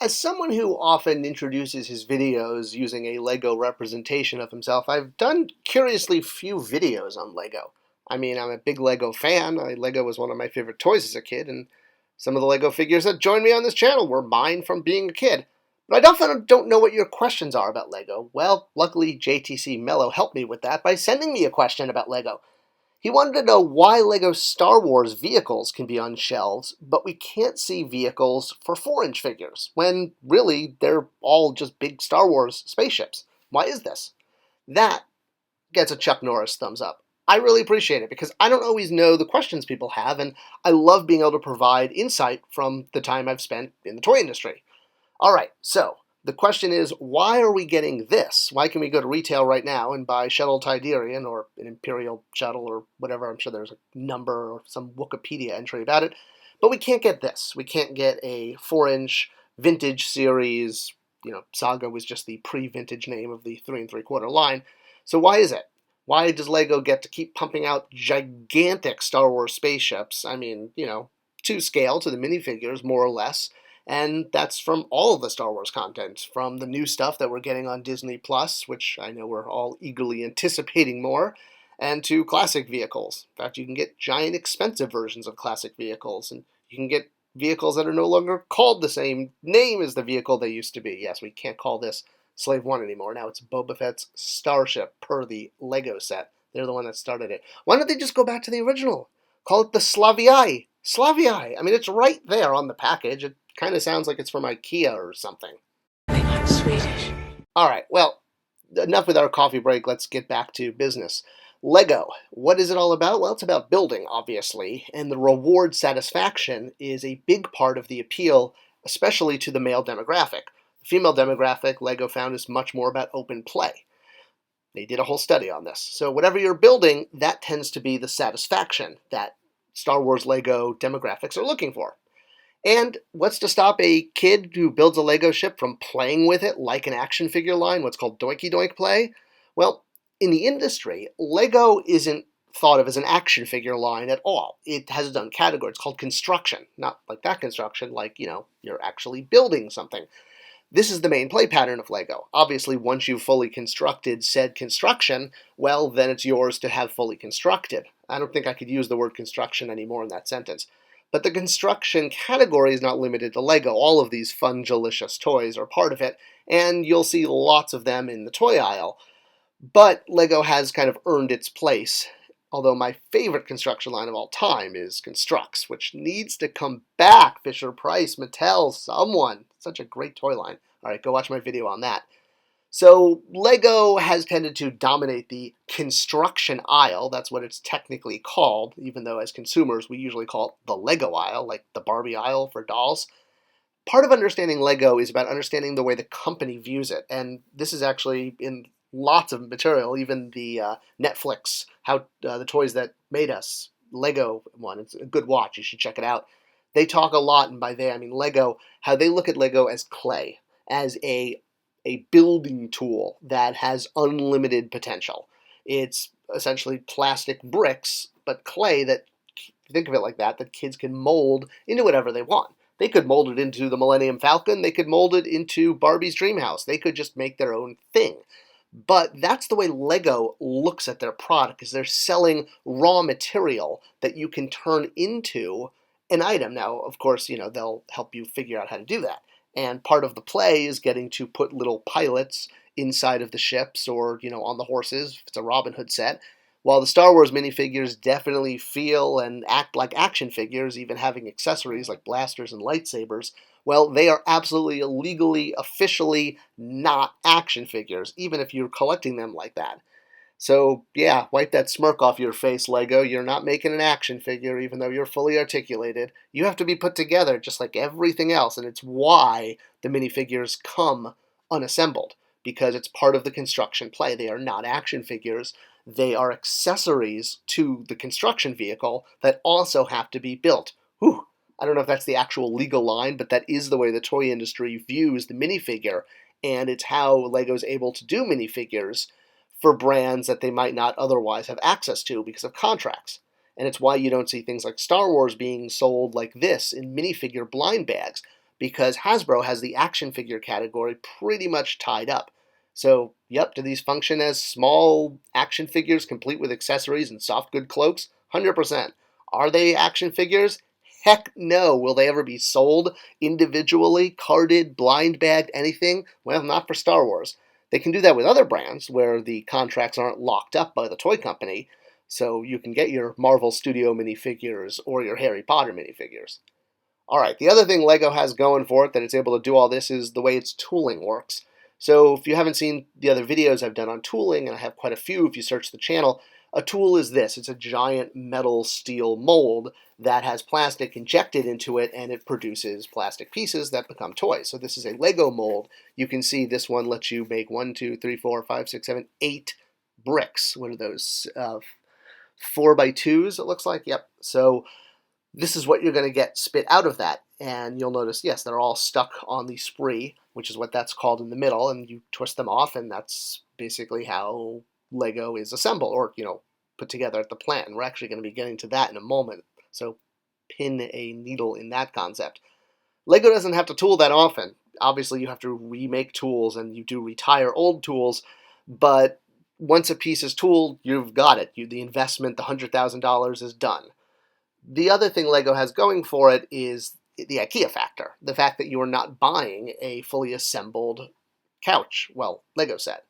As someone who often introduces his videos using a Lego representation of himself, I've done curiously few videos on Lego. I mean, I'm a big Lego fan. Lego was one of my favorite toys as a kid, and some of the Lego figures that joined me on this channel were mine from being a kid. But I often don't know what your questions are about Lego. Well, luckily JTC Mello helped me with that by sending me a question about Lego. He wanted to know why LEGO Star Wars vehicles can be on shelves, but we can't see vehicles for 4-inch figures, when really they're all just big Star Wars spaceships. Why is this? That gets a Chuck Norris thumbs up. I really appreciate it because I don't always know the questions people have, and I love being able to provide insight from the time I've spent in the toy industry. All right, so the question is, why are we getting this? Why can we go to retail right now and buy Shuttle Tidarian or an Imperial Shuttle or whatever? I'm sure there's a number or some Wikipedia entry about it. But we can't get this. We can't get a 4-inch vintage series. Saga was just the pre-vintage name of the 3 3/4 line. So why is it? Why does LEGO get to keep pumping out gigantic Star Wars spaceships? I mean, to scale, to the minifigures, more or less. And that's from all of the Star Wars content, from the new stuff that we're getting on Disney Plus, which I know we're all eagerly anticipating more, and to classic vehicles. In fact, you can get giant expensive versions of classic vehicles, and you can get vehicles that are no longer called the same name as the vehicle they used to be. Yes, we can't call this Slave One anymore. Now it's Boba Fett's Starship per the Lego set. They're the one that started it. Why don't they just go back to the original? Call it the Slavii. Slavii. I mean, it's right there on the package. It kind of sounds like it's from Ikea or something. I'm Swedish. All right, well, enough with our coffee break. Let's get back to business. Lego. What is it all about? Well, it's about building, obviously, and the reward satisfaction is a big part of the appeal, especially to the male demographic. The female demographic, Lego found, is much more about open play. They did a whole study on this. So whatever you're building, that tends to be the satisfaction that Star Wars Lego demographics are looking for. And what's to stop a kid who builds a Lego ship from playing with it like an action figure line, what's called doinky doink play? Well, in the industry, Lego isn't thought of as an action figure line at all. It has its own category. It's called construction. Not like that construction, like, you're actually building something. This is the main play pattern of Lego. Obviously, once you've fully constructed said construction, well, then it's yours to have fully constructed. I don't think I could use the word construction anymore in that sentence. But the construction category is not limited to Lego. All of these fun, delicious toys are part of it, and you'll see lots of them in the toy aisle. But Lego has kind of earned its place, although my favorite construction line of all time is Construx, which needs to come back. Fisher-Price, Mattel, someone. Such a great toy line. All right, go watch my video on that. So Lego has tended to dominate the construction aisle. That's what it's technically called, even though as consumers we usually call it the Lego aisle, like the Barbie aisle for dolls. Part of understanding Lego is about understanding the way the company views it, and this is actually in lots of material, even the Netflix, the toys that made us, Lego one. It's a good watch. You should check it out. They talk a lot, and by they I mean Lego, how they look at Lego as clay, as a building tool that has unlimited potential. It's essentially plastic bricks, but clay that, think of it like that kids can mold into whatever they want. They could mold it into the Millennium Falcon. They could mold it into Barbie's Dream House. They could just make their own thing. But that's the way Lego looks at their product, is they're selling raw material that you can turn into an item. Now, of course, they'll help you figure out how to do that. And part of the play is getting to put little pilots inside of the ships or, on the horses, if it's a Robin Hood set. While the Star Wars minifigures definitely feel and act like action figures, even having accessories like blasters and lightsabers, well, they are absolutely legally, officially not action figures, even if you're collecting them like that. So, yeah, wipe that smirk off your face, Lego. You're not making an action figure, even though you're fully articulated. You have to be put together just like everything else, and it's why the minifigures come unassembled, because it's part of the construction play. They are not action figures. They are accessories to the construction vehicle that also have to be built. Whew. I don't know if that's the actual legal line, but that is the way the toy industry views the minifigure, and it's how Lego's able to do minifigures for brands that they might not otherwise have access to because of contracts. And it's why you don't see things like Star Wars being sold like this in minifigure blind bags. because Hasbro has the action figure category pretty much tied up. So, yep, do these function as small action figures complete with accessories and soft good cloaks? 100%. Are they action figures? Heck no. Will they ever be sold individually, carded, blind bagged, anything? Well, not for Star Wars. They can do that with other brands where the contracts aren't locked up by the toy company, so you can get your Marvel Studio minifigures or your Harry Potter minifigures. All right, the other thing Lego has going for it that it's able to do all this is the way its tooling works. So if you haven't seen the other videos I've done on tooling, and I have quite a few if you search the channel, a tool is this. It's a giant metal steel mold that has plastic injected into it, and it produces plastic pieces that become toys. So this is a Lego mold. You can see this one lets you make 1, 2, 3, 4, 5, 6, 7, 8 bricks. What are those? 4x2s, it looks like. Yep. So this is what you're going to get spit out of that. And you'll notice, yes, they're all stuck on the spree, which is what that's called in the middle, and you twist them off, and that's basically how Lego is assembled, or, put together at the plant. And we're actually going to be getting to that in a moment. So pin a needle in that concept. Lego doesn't have to tool that often. Obviously, you have to remake tools, and you do retire old tools, but once a piece is tooled, you've got it. The investment, the $100,000 is done. The other thing Lego has going for it is the Ikea Factor. The fact that you are not buying a fully assembled couch, Lego set.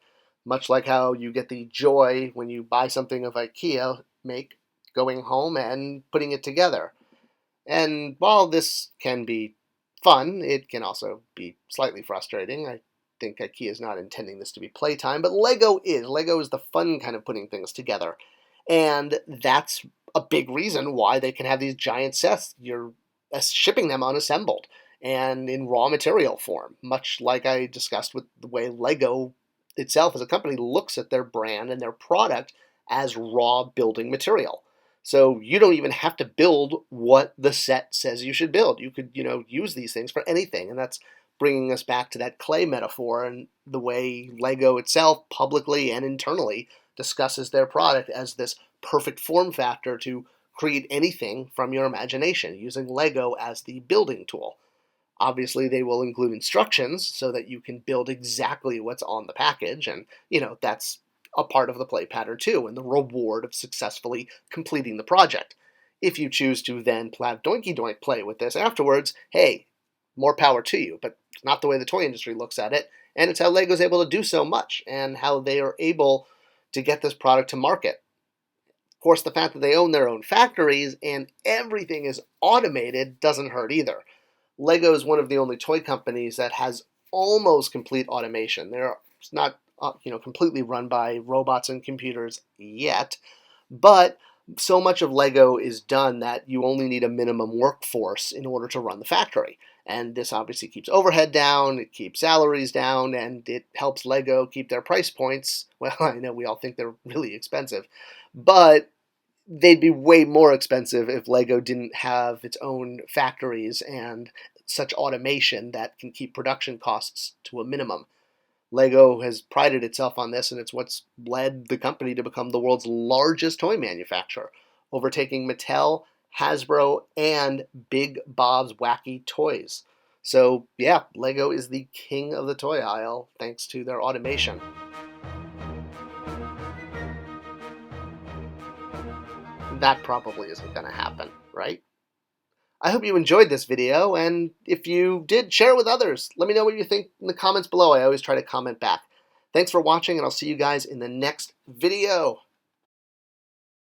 Much like how you get the joy when you buy something of Ikea make, going home and putting it together. And while this can be fun, it can also be slightly frustrating. I think Ikea is not intending this to be playtime, but Lego is. Lego is the fun kind of putting things together. And that's a big reason why they can have these giant sets. You're shipping them unassembled and in raw material form, much like I discussed with the way Lego itself as a company looks at their brand and their product as raw building material. So you don't even have to build what the set says you should build. You could, use these things for anything. And that's bringing us back to that clay metaphor and the way Lego itself publicly and internally discusses their product as this perfect form factor to create anything from your imagination, using Lego as the building tool. Obviously, they will include instructions so that you can build exactly what's on the package, and, that's a part of the play pattern too, and the reward of successfully completing the project. If you choose to then have Doinky Doink play with this afterwards, hey, more power to you, but it's not the way the toy industry looks at it, and it's how Lego's able to do so much, and how they are able to get this product to market. Of course, the fact that they own their own factories and everything is automated doesn't hurt either. Lego is one of the only toy companies that has almost complete automation. They're not, completely run by robots and computers yet, but so much of Lego is done that you only need a minimum workforce in order to run the factory. And this obviously keeps overhead down, it keeps salaries down, and it helps Lego keep their price points. Well, I know we all think they're really expensive, but they'd be way more expensive if Lego didn't have its own factories and such automation that can keep production costs to a minimum. Lego has prided itself on this, and it's what's led the company to become the world's largest toy manufacturer, overtaking Mattel, Hasbro, and Big Bob's Wacky Toys. So, yeah, Lego is the king of the toy aisle thanks to their automation. That probably isn't going to happen, right? I hope you enjoyed this video, and if you did, share it with others. Let me know what you think in the comments below. I always try to comment back. Thanks for watching, and I'll see you guys in the next video.